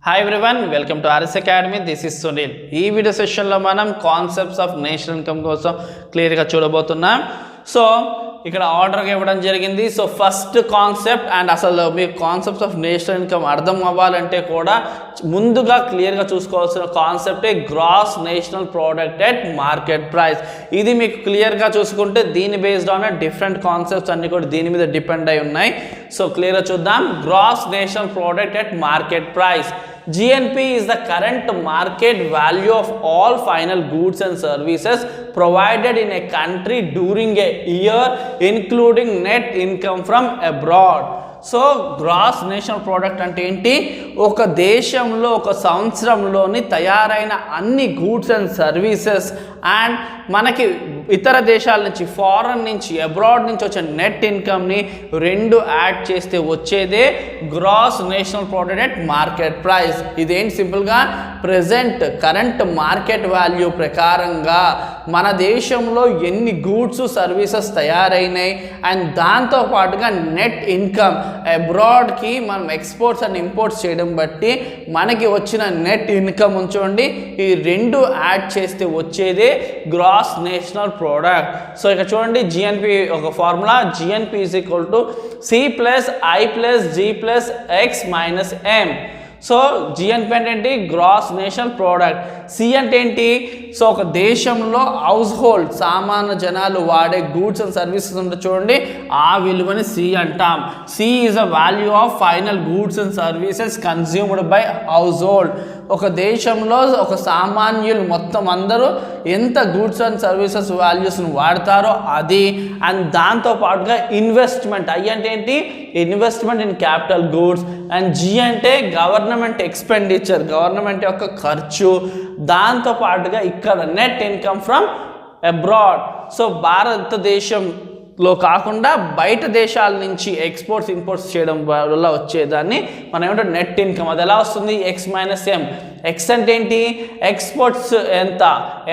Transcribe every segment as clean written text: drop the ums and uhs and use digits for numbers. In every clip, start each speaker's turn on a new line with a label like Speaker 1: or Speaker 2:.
Speaker 1: Hi everyone, welcome to RS Academy. This is Sunil. ఈ video సెషన్లో మనం concepts of national income కోసం క్లియర్గా చూడబోతున్నాం. సో ఇక్కడ ఆర్డర్గా ఇవ్వడం జరిగింది. సో ఫస్ట్ కాన్సెప్ట్ అండ్ అసలు మీకు కాన్సెప్ట్స్ ఆఫ్ నేషనల్ ఇన్కమ్ అర్థం అవ్వాలంటే కూడా ముందుగా క్లియర్గా చూసుకోవాల్సిన కాన్సెప్టే gross national product at market price. ఇది మీకు క్లియర్గా చూసుకుంటే దీని బేస్డ్ ఆన్ డిఫరెంట్ కాన్సెప్ట్స్ అన్ని కూడా దీని మీద డిపెండ్ అయి ఉన్నాయి. సో క్లియర్గా చూద్దాం. Gross national product at market price. GNP is the current market value of all final goods and services provided in a country during a year, including net income from abroad. So gross national product అంటే ఏంటి? ఒక దేశంలో ఒక సంవత్సరంలోని తయారైన అన్ని goods and services and మనకి ఇతర దేశాల నుంచి ఫారెన్ నుంచి అబ్రాడ్ నుంచి వచ్చే నెట్ ఇన్కమ్ని రెండు యాడ్ చేస్తే వచ్చేదే gross national product at market price. ఇదేంటి? సింపుల్గా ప్రెజెంట్ కరెంట్ మార్కెట్ వాల్యూ ప్రకారంగా మన దేశంలో ఎన్ని గూడ్స్ సర్వీసెస్ తయారైనాయి అండ్ దాంతోపాటుగా నెట్ ఇన్కమ్ అబ్రాడ్కి మనం ఎక్స్పోర్ట్స్ అండ్ ఇంపోర్ట్స్ చేయడం బట్టి మనకి వచ్చిన నెట్ ఇన్కమ్ ఉంచండి, ఈ రెండు యాడ్ చేస్తే వచ్చేదే గ్రాస్ నేషనల్ ప్రోడక్ట్. సో ఇక చూడండి, జిఎన్పి ఒక formula, GNP is equal to C plus I plus G plus X minus M. So GNP అంటే ఏంటి? Gross national product. సి అంటే ఏంటి? సో ఒక దేశంలో హౌస్ హోల్డ్ సామాన్య జనాలు వాడే గూడ్స్ అండ్ సర్వీసెస్ ఉంటే చూడండి, ఆ విలువని సి అంటాం. C is a value of final goods and services consumed by household. ఒక దేశంలో ఒక సామాన్యులు మొత్తం అందరూ ఎంత గూడ్స్ అండ్ సర్వీసెస్ వాల్యూస్ని వాడతారో అది. అండ్ దాంతోపాటుగా ఇన్వెస్ట్మెంట్, ఐ అంటే ఏంటి? Investment in capital goods. And G అంటే గవర్నమెంట్ ఎక్స్పెండిచర్, గవర్నమెంట్ యొక్క ఖర్చు. దాంతోపాటుగా ఇక్కడ net income from abroad. So భారతదేశంలో కాకుండా బయట దేశాల నుంచి ఎక్స్పోర్ట్స్ ఇంపోర్ట్స్ చేయడం వల్ల వచ్చేదాన్ని మనం ఏమంటాం? Net income. అది ఎలా వస్తుంది? ఎక్స్ మైనస్ ఎం. ఎక్స్ అంటే ఏంటి? ఎక్స్పోర్ట్స్ ఎంత,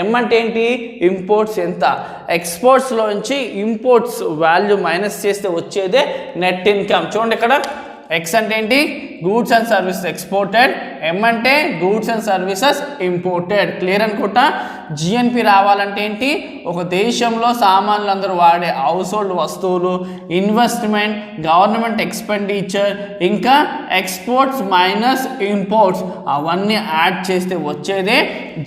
Speaker 1: ఎం అంటే ఏంటి? ఇంపోర్ట్స్ ఎంత. ఎక్స్పోర్ట్స్లో నుంచి ఇంపోర్ట్స్ వాల్యూ మైనస్ చేస్తే వచ్చేదే నెట్ ఇన్కమ్. చూడండి ఇక్కడ ఎక్స్ అంటే ఏంటి? గూడ్స్ అండ్ సర్వీసెస్ ఎక్స్పోర్టెడ్, ఎం అంటే goods and services imported. Clear అనుకుంటా. జిఎన్పి రావాలంటే ఏంటి? ఒక దేశంలో సామాన్లు అందరూ వాడే హౌస్ హోల్డ్ వస్తువులు, ఇన్వెస్ట్మెంట్, గవర్నమెంట్ ఎక్స్పెండిచర్, ఇంకా ఎక్స్పోర్ట్స్ మైనస్ ఇంపోర్ట్స్, అవన్నీ యాడ్ చేస్తే వచ్చేదే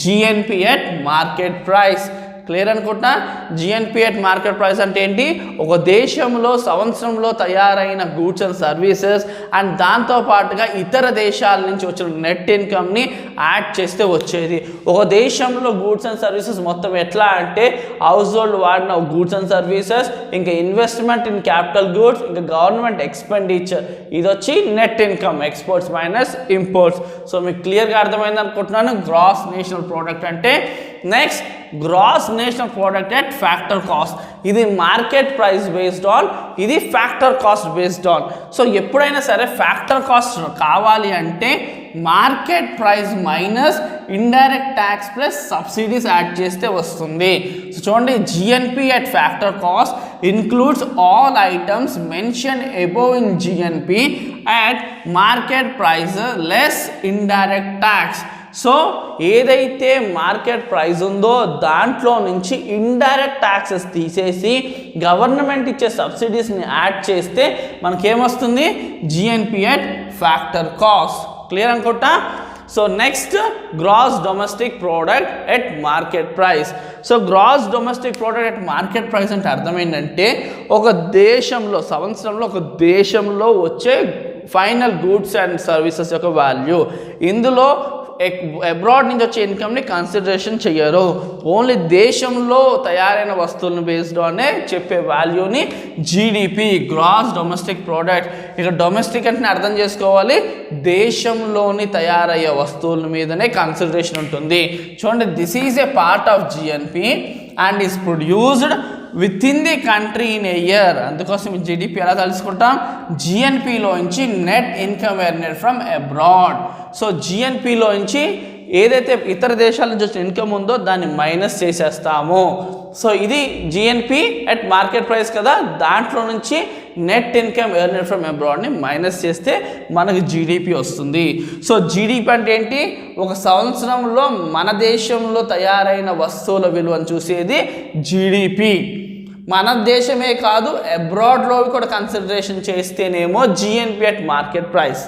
Speaker 1: GNP at market price. Clear అనుకుంటా. జిఎన్పి ఎట్ మార్కెట్ ప్రైస్ అంటే ఏంటి? ఒక దేశంలో సంవత్సరంలో తయారైన గూడ్స్ అండ్ సర్వీసెస్ అండ్ దాంతోపాటుగా ఇతర దేశాల నుంచి వచ్చిన నెట్ ఇన్కమ్ని యాడ్ చేస్తే వచ్చేది. ఒక దేశంలో గూడ్స్ అండ్ సర్వీసెస్ మొత్తం ఎట్లా అంటే హౌస్ హోల్డ్ వాడిన గూడ్స్ అండ్ సర్వీసెస్, ఇంకా ఇన్వెస్ట్మెంట్ ఇన్ క్యాపిటల్ గూడ్స్, ఇంకా గవర్నమెంట్ ఎక్స్పెండిచర్, ఇది వచ్చి net income, exports minus imports. So మీకు క్లియర్గా అర్థమైంది అనుకుంటున్నాను గ్రాస్ నేషనల్ ప్రోడక్ట్ అంటే. Next, gross national product at factor cost. ఇది మార్కెట్ ప్రైస్ బేస్డ్ ఆన్, ఇది factor cost based on. So ఎప్పుడైనా సరే ఫ్యాక్టర్ కాస్ట్ కావాలి అంటే market price minus indirect tax plus subsidies add చేస్తే వస్తుంది. సో చూడండి, GNP at factor cost includes all items mentioned above in GNP at market price less indirect tax. So ఏదైతే market price ఉందో దాంట్లో నుంచి indirect taxes తీసేసి government ఇచ్చే సబ్సిడీస్ని యాడ్ చేస్తే మనకేమొస్తుంది? GNP at factor cost. Clear అనుకుంటా. So next, gross domestic product at market price. So gross domestic product at market price అంటే అర్థం ఏంటంటే ఒక దేశంలో సంవత్సరంలో ఒక దేశంలో వచ్చే ఫైనల్ గూడ్స్ అండ్ సర్వీసెస్ యొక్క వాల్యూ. ఇందులో అబ్రాడ్ నుంచి వచ్చే ఇన్కమ్ని కన్సిడరేషన్ చెయ్యరు. ఓన్లీ దేశంలో తయారైన వస్తువులను బేస్డ్ అనే చెప్పే వాల్యూని జీడిపి, గ్రాస్ డొమెస్టిక్ ప్రోడక్ట్. ఇక డొమెస్టిక్ అంటే అర్థం చేసుకోవాలి, దేశంలోని తయారయ్యే వస్తువుల మీదనే కన్సిడరేషన్ ఉంటుంది. చూడండి, this is a part of GNP and is produced within the country in a year. అందుకోసం జీడిపి ఎలా తెలుసుకుంటాం? జిఎన్పిలోంచి net income earned from abroad. So జిఎన్పిలోంచి ఏదైతే ఇతర దేశాల నుంచి వచ్చిన ఇన్కమ్ ఉందో దాన్ని మైనస్ చేసేస్తాము. సో ఇది జిఎన్పి అట్ మార్కెట్ ప్రైస్ కదా, దాంట్లో నుంచి నెట్ ఇన్కమ్ ఎర్నెడ్ ఫ్రమ్ అబ్రాడ్ని మైనస్ చేస్తే మనకు జీడిపి వస్తుంది. సో జీడిపి అంటే ఏంటి? ఒక సంవత్సరంలో మన దేశంలో తయారైన వస్తువుల విలువను చూసేది జీడిపి. మన దేశమే కాదు, అబ్రాడ్లో కూడా కన్సిడరేషన్ చేస్తేనేమో జిఎన్పి అట్ మార్కెట్ ప్రైస్.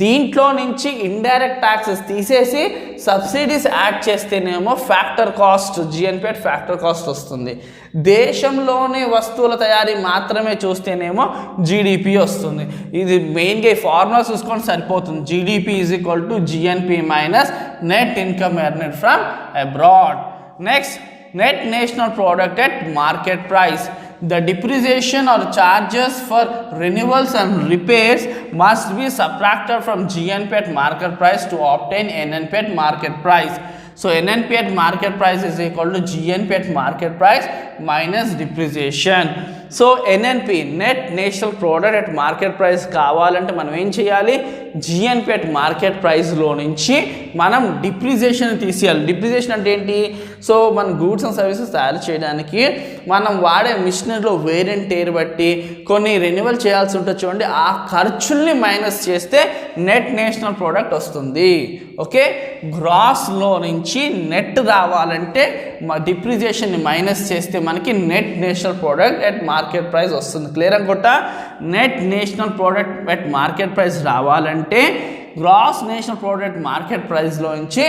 Speaker 1: దీంట్లో నుంచి ఇండైరెక్ట్ ట్యాక్సెస్ తీసేసి సబ్సిడీస్ యాడ్ చేస్తేనేమో factor cost, GNP at factor cost వస్తుంది. దేశంలోనే వస్తువుల తయారీ మాత్రమే చూస్తేనేమో జీడిపి వస్తుంది. ఇది మెయిన్గా ఈ ఫార్ములా చూసుకొని సరిపోతుంది. GDP is equal to GNP minus net income earned from abroad. Next, net national product at market price. The depreciation or charges for renewals and repairs must be subtracted from GNP at market price to obtain NNP at market price. So NNP at market price is equal to GNP at market price minus depreciation. So NNP net national product at market price కావాలంటే మనం ఏం చేయాలి? GNP at market ప్రైస్లో నుంచి మనం depreciation తీసేయాలి. Depreciation అంటే ఏంటి? సో మన గూడ్స్ అండ్ సర్వీసెస్ తయారు చేయడానికి మనం వాడే మిషనరీలో వేర్ అండ్ టేర్ బట్టి కొన్ని రెన్యువల్ చేయాల్సి ఉంటుంది చూడండి, ఆ ఖర్చుల్ని మైనస్ చేస్తే నెట్ నేషనల్ ప్రోడక్ట్ వస్తుంది. ఓకే, గ్రాస్లో నుంచి నెట్ రావాలంటే డిప్రిసియేషన్ని మైనస్ చేస్తే మనకి net national product at market price వస్తుంది. క్లియర్ అనుకుంటా? Net national product at market price రావాలంటే గ్రాస్ నేషనల్ ప్రోడక్ట్ మార్కెట్ ప్రైస్లో నుంచి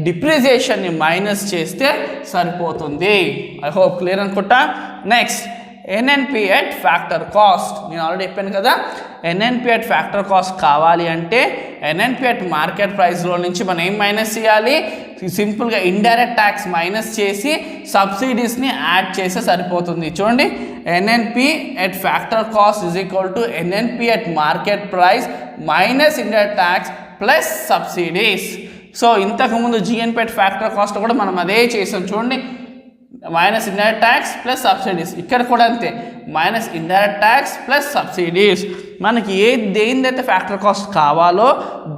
Speaker 1: డిప్రిసియేషన్ని మైనస్ చేస్తే సరిపోతుంది. ఐ హోప్ క్లియర్ అనుకుంటా. Next, NNP at factor cost. నేను ఆల్రెడీ చెప్పాను కదా, ఎన్ఎన్పి అట్ ఫ్యాక్టర్ కాస్ట్ కావాలి అంటే ఎన్ఎన్పి అట్ మార్కెట్ ప్రైస్లో నుంచి మనం ఏం మైనస్ చేయాలి? సింపుల్గా ఇండైరెక్ట్ ట్యాక్స్ మైనస్ చేసి సబ్సిడీస్ని యాడ్ చేస్తే సరిపోతుంది. చూడండి, NNP at factor cost is equal to NNP at market price minus indirect tax plus subsidies. So ఇంతకుముందు జిఎన్పి అట్ ఫ్యాక్టర్ కాస్ట్ కూడా మనం అదే చేసాం. చూడండి, minus indirect tax plus subsidies. ఇక్కడ కూడా అంతే, minus indirect tax plus subsidies. మనకి దేనిదైతే ఫ్యాక్టర్ కాస్ట్ కావాలో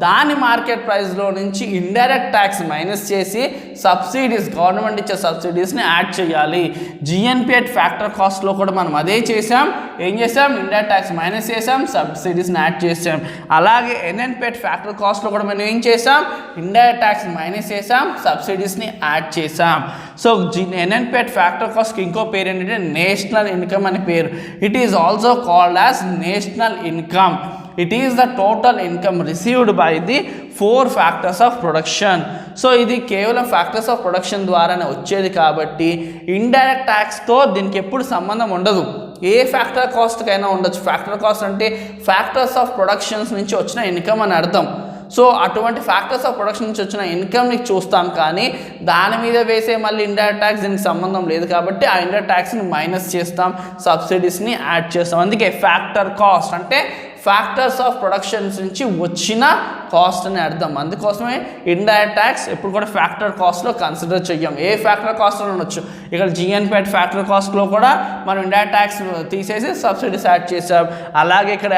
Speaker 1: దాని మార్కెట్ ప్రైస్లో నుంచి ఇండైరెక్ట్ ట్యాక్స్ మైనస్ చేసి సబ్సిడీస్, గవర్నమెంట్ ఇచ్చే సబ్సిడీస్ని యాడ్ చేయాలి. జిఎన్పి అట్ ఫ్యాక్టర్ కాస్ట్లో కూడా మనం అదే చేసాం. ఏం చేసాం? ఇండైరెక్ట్ ట్యాక్స్ మైనస్ చేసాం, సబ్సిడీస్ని యాడ్ చేసాం. అలాగే ఎన్ఎన్పి అట్ ఫ్యాక్టర్ కాస్ట్లో కూడా మనం ఏం చేసాం? ఇండైరెక్ట్ ట్యాక్స్ మైనస్ చేసాం, సబ్సిడీస్ని యాడ్ చేసాం. సో ఎన్ఎన్పి అట్ ఫ్యాక్టర్ కాస్ట్కి ఇంకో పేరు ఏంటంటే నేషనల్ ఇన్కమ్ అని పేరు. It is also called as national income. It is the total income received by the 4 factors of production. So ఇది కేవలం ఫ్యాక్టర్స్ ఆఫ్ ప్రొడక్షన్ ద్వారానే వచ్చేది కాబట్టి ఇండైరెక్ట్ ట్యాక్స్తో దీనికి ఎప్పుడు సంబంధం ఉండదు. ఏ ఫ్యాక్టర్ కాస్ట్కైనా ఉండొచ్చు. ఫ్యాక్టర్ కాస్ట్ అంటే ఫ్యాక్టర్స్ ఆఫ్ ప్రొడక్షన్స్ నుంచి వచ్చిన ఇన్కమ్ అని అర్థం. సో అటువంటి ఫ్యాక్టర్స్ ఆఫ్ ప్రొడక్షన్ నుంచి వచ్చిన ఇన్కమ్ని చూస్తాం, కానీ దాని మీద వేసే మళ్ళీ ఇండైరెక్ట్ ట్యాక్స్ దీనికి సంబంధం లేదు కాబట్టి ఆ ఇండైరెక్ట్ ట్యాక్స్ని మైనస్ చేస్తాం, సబ్సిడీస్ని యాడ్ చేస్తాం. అందుకే ఫ్యాక్టర్ కాస్ట్ అంటే ఫ్యాక్టర్స్ ఆఫ్ ప్రొడక్షన్స్ నుంచి వచ్చిన కాస్ట్ అని అర్థం. అందుకోసమే ఇండైరెక్ట్ ట్యాక్స్ ఎప్పుడు కూడా ఫ్యాక్టర్ కాస్ట్లో కన్సిడర్ చెయ్యం. ఏ ఫ్యాక్టర్ కాస్ట్లో ఉండొచ్చు. ఇక్కడ జిఎన్పి అట్ ఫ్యాక్టర్ కాస్ట్లో కూడా మనం ఇండైరెక్ట్ ట్యాక్స్ తీసేసి సబ్సిడీస్ యాడ్ చేసాం. అలాగే ఇక్కడ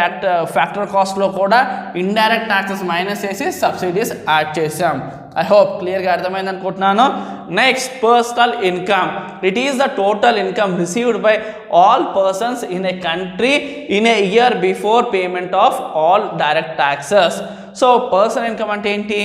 Speaker 1: ఫ్యాక్టర్ కాస్ట్లో కూడా ఇండైరెక్ట్ ట్యాక్సెస్ మైనస్ చేసి సబ్సిడీస్ యాడ్ చేసాం. ఐ హోప్ క్లియర్గా అర్థమైంది అనుకుంటున్నాను. Next, personal income. It is the total income received by all persons in a country in a year before payment of all direct taxes. So personal income అంటే ఏంటి?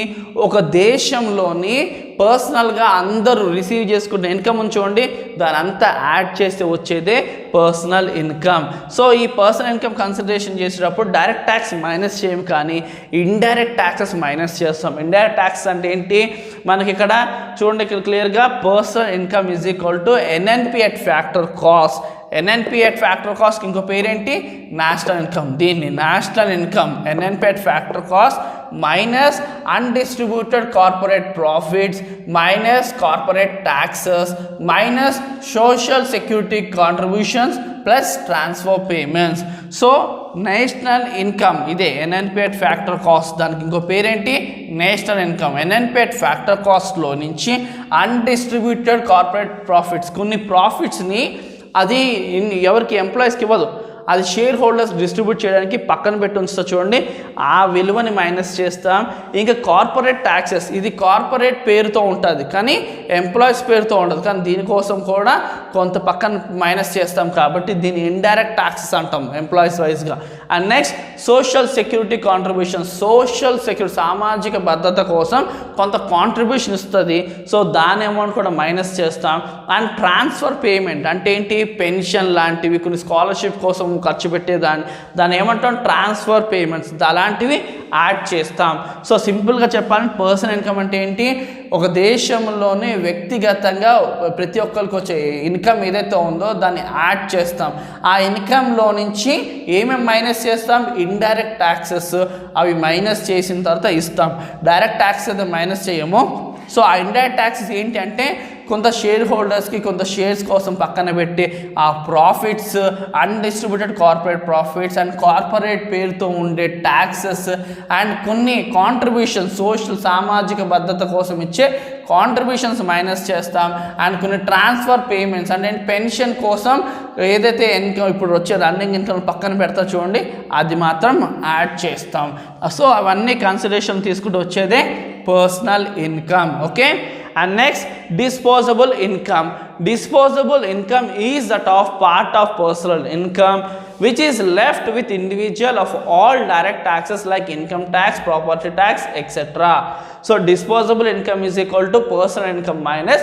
Speaker 1: ఒక దేశంలోని పర్సనల్గా అందరూ రిసీవ్ చేసుకున్న ఇన్కమ్ ఉంచోండి, దాని అంతా యాడ్ చేస్తే వచ్చేదే పర్సనల్ ఇన్కమ్. సో ఈ పర్సనల్ ఇన్కమ్ కన్సిడరేషన్ చేసేటప్పుడు డైరెక్ట్ ట్యాక్స్ మైనస్ చేయం, కానీ ఇండైరెక్ట్ ట్యాక్సెస్ మైనస్ చేస్తాం. ఇండైరెక్ట్ ట్యాక్స్ అంటే ఏంటి? మనకి ఇక్కడ చూడండి, ఇక్కడ క్లియర్గా personal income is equal to NNP at factor cost. NNP at factor కాస్ట్కి ఇంకో పేరేంటి? National income. దీన్ని national income NNP at factor cost minus undistributed corporate profits minus corporate taxes minus social security contributions plus transfer payments. So national income ఇదే NNP at factor cost. దానికి ఇంకో పేరేంటి? National income. NNP at factor కాస్ట్లో నుంచి undistributed corporate profits, కొన్ని ప్రాఫిట్స్ని అది ఎవరికి ఎంప్లాయీస్కి ఇవ్వదు, అది షేర్ హోల్డర్స్ డిస్ట్రిబ్యూట్ చేయడానికి పక్కన పెట్టి ఉంచుతా చూడండి, ఆ విలువని మైనస్ చేస్తాం. ఇంకా కార్పొరేట్ ట్యాక్సెస్, ఇది కార్పొరేట్ పేరుతో ఉంటుంది కానీ ఎంప్లాయీస్ పేరుతో ఉండదు, కానీ దీనికోసం కూడా కొంత పక్కన మైనస్ చేస్తాం కాబట్టి దీన్ని ఇండైరెక్ట్ ట్యాక్సెస్ అంటాం ఎంప్లాయీస్ వైజ్గా. And next social security contribution, social security సామాజిక భద్రత కోసం కొంత కాంట్రిబ్యూషన్ ఇస్తుంది, సో దాని అమౌంట్ కూడా మైనస్ చేస్తాం. అండ్ ట్రాన్స్ఫర్ పేమెంట్ అంటే ఏంటి, పెన్షన్ లాంటివి కొన్ని స్కాలర్షిప్ కోసం ఖర్చు దాన్ని ఏమంటాం ట్రాన్స్ఫర్ పేమెంట్స్, అలాంటివి యాడ్ చేస్తాం. సో సింపుల్గా చెప్పాలంటే పర్సనల్ ఇన్కమ్ అంటే ఏంటి, ఒక దేశంలోనే వ్యక్తిగతంగా ప్రతి ఒక్కరికి వచ్చే ఇన్కమ్ ఏదైతే ఉందో దాన్ని యాడ్ చేస్తాం. ఆ ఇన్కంలో నుంచి ఏమేమి మైనస్ చేస్తాం, ఇండైరెక్ట్ ట్యాక్సెస్, అవి మైనస్ చేసిన తర్వాత ఇస్తాం. డైరెక్ట్ ట్యాక్స్ అయితే మైనస్ చేయము. సో ఆ ఇండైరెక్ట్ ట్యాక్సెస్ ఏంటి అంటే కొంత షేర్ హోల్డర్స్కి కొంత షేర్స్ కోసం పక్కన పెట్టి ఆ profits, undistributed corporate profits and corporate పేరుతో ఉండే ట్యాక్సెస్ అండ్ కొన్ని కాంట్రిబ్యూషన్స్, సోషల్ సామాజిక భద్రత కోసం ఇచ్చే కాంట్రిబ్యూషన్స్ మైనస్ చేస్తాం. అండ్ కొన్ని ట్రాన్స్ఫర్ పేమెంట్స్ అంటే పెన్షన్ కోసం ఏదైతే ఇన్కమ్ ఇప్పుడు వచ్చే రన్నింగ్ ఇన్కమ్ పక్కన పెడతా చూడండి, అది మాత్రం యాడ్ చేస్తాం. సో అవన్నీ కన్సిడరేషన్ తీసుకుంటూ వచ్చేదే personal income. Okay. And next, disposable income. Disposable income is that of part of personal income which is left with individual of all direct taxes like income tax, property tax, etc. So disposable income is equal to personal income minus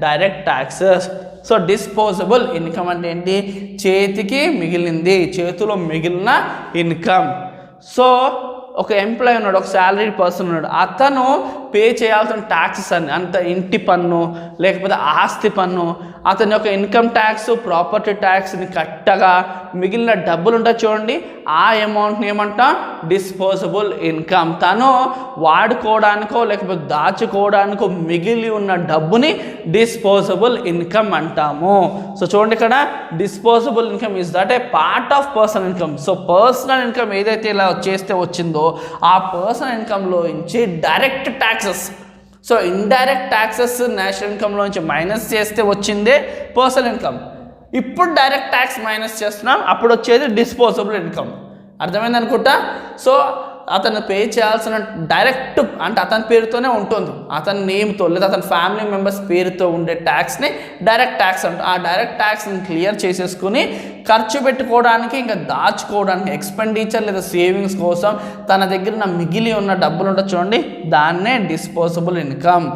Speaker 1: direct taxes. So disposable income అంటే ఏంటి, చేతికి మిగిలింది, చేతిలో మిగిలిన income. So ఒక employee ఉన్నాడు, ఒక salary person ఉన్నాడు, అతను పే చేయాల్సిన ట్యాక్సెస్ అన్ని, అంత ఇంటి పన్ను లేకపోతే ఆస్తి పన్ను, అతని యొక్క ఇన్కమ్ ట్యాక్స్, ప్రాపర్టీ ట్యాక్స్ని కట్టగా మిగిలిన డబ్బులు ఉంటాయి చూడండి, ఆ అమౌంట్ని ఏమంటాం డిస్పోజబుల్ ఇన్కమ్. తను వాడుకోవడానికో లేకపోతే దాచుకోవడానికో మిగిలి ఉన్న డబ్బుని డిస్పోజబుల్ ఇన్కమ్ అంటాము. సో చూడండి ఇక్కడ disposable income is that a part of personal income. So personal income ఏదైతే ఇలా చేస్తే వచ్చిందో ఆ పర్సనల్ ఇన్కమ్లో నుంచి direct taxes, so indirect taxes national ఇన్కమ్లో నుంచి మైనస్ చేస్తే వచ్చిందే పర్సనల్ ఇన్కమ్. ఇప్పుడు డైరెక్ట్ ట్యాక్స్ మైనస్ చేస్తున్నాం, అప్పుడు వచ్చేది డిస్పోజబుల్ ఇన్కమ్. అర్థమైంది అనుకుంటా. సో అతను పే చేయాల్సిన డైరెక్ట్ అంటే అతని పేరుతోనే ఉంటుంది, అతని నేమ్తో లేదా అతని ఫ్యామిలీ మెంబర్స్ పేరుతో ఉండే ట్యాక్స్ని డైరెక్ట్ ట్యాక్స్ అంట. ఆ డైరెక్ట్ ట్యాక్స్ని క్లియర్ చేసేసుకుని ఖర్చు పెట్టుకోవడానికి ఇంకా దాచుకోవడానికి ఎక్స్పెండిచర్ లేదా సేవింగ్స్ కోసం తన దగ్గర మిగిలి ఉన్న డబ్బులు ఉంటుంది చూడండి, దాన్నే డిస్పోజబుల్ ఇన్కమ్.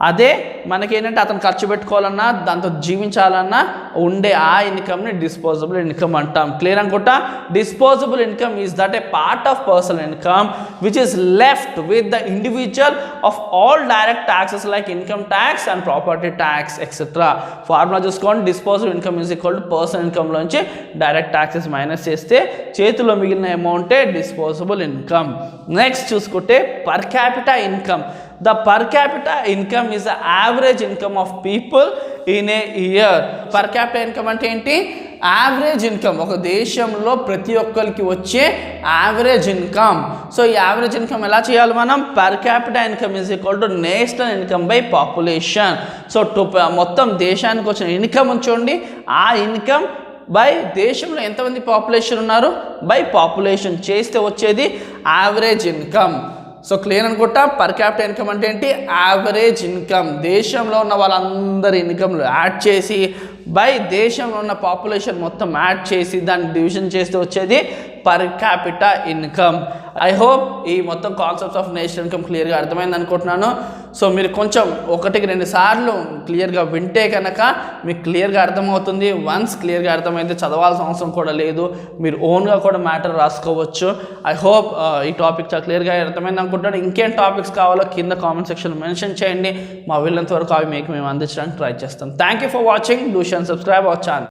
Speaker 1: అదే మనకేంటంటే అతను ఖర్చు పెట్టుకోవాలన్నా దాంతో జీవించాలన్నా ఉండే ఆ ఇన్కమ్ని డిస్పోజబుల్ ఇన్కమ్ అంటాం. క్లియర్ అనుకుంటా. Disposable income is that a part of personal income which is left with the individual of all direct taxes like income tax and property tax etcetera. Formula చూసుకోండి, disposable income is equal to personal ఇన్కమ్లోంచి direct taxes minus చేస్తే చేతిలో మిగిలిన అమౌంటే disposable income. Next చూసుకుంటే per capita income. The per capita income is the average income of people in a year. Per capita income అంటే ఏంటి, average income, ఒక దేశంలో ప్రతి ఒక్కరికి వచ్చే యావరేజ్ ఇన్కమ్. సో ఈ యావరేజ్ ఇన్కమ్ ఎలా చేయాలి మనం, per capita income is equal to national income by population. So మొత్తం దేశానికి వచ్చిన ఇన్కమ్ ఉంచండి, ఆ ఇన్కమ్ బై దేశంలో ఎంతమంది పాపులేషన్ ఉన్నారు బై పాపులేషన్ చేస్తే వచ్చేది యావరేజ్ ఇన్కమ్. సో క్లియర్ అనుకుంటా. పర్ క్యాపిటల్ ఇన్కమ్ అంటే ఏంటి, యావరేజ్ ఇన్కమ్, దేశంలో ఉన్న వాళ్ళందరి ఇన్కమ్లు యాడ్ చేసి బై దేశంలో ఉన్న పాపులేషన్ మొత్తం యాడ్ చేసి దాన్ని డివిజన్ చేస్తే వచ్చేది per capita income. I hope ఈ మొత్తం కాన్సెప్ట్స్ ఆఫ్ నేషనల్ ఇన్కమ్ క్లియర్గా అర్థమైంది అనుకుంటున్నాను. సో మీరు కొంచెం 1-2 సార్లు క్లియర్గా వింటే కనుక మీకు క్లియర్గా అర్థమవుతుంది. వన్స్ క్లియర్గా అర్థమైతే చదవాల్సిన అవసరం కూడా లేదు, మీరు ఓన్గా కూడా మ్యాటర్ రాసుకోవచ్చు. ఐ హోప్ ఈ టాపిక్ చాలా క్లియర్గా అర్థమైంది అనుకుంటున్నాను. ఇంకేం టాపిక్స్ కావాలో కింద కామెంట్ సెక్షన్లో మెన్షన్ చేయండి, మా వీళ్ళంత వరకు అవి మీకు మేము అందించడానికి ట్రై చేస్తాం. Thank you for watching. Do share and subscribe our channel.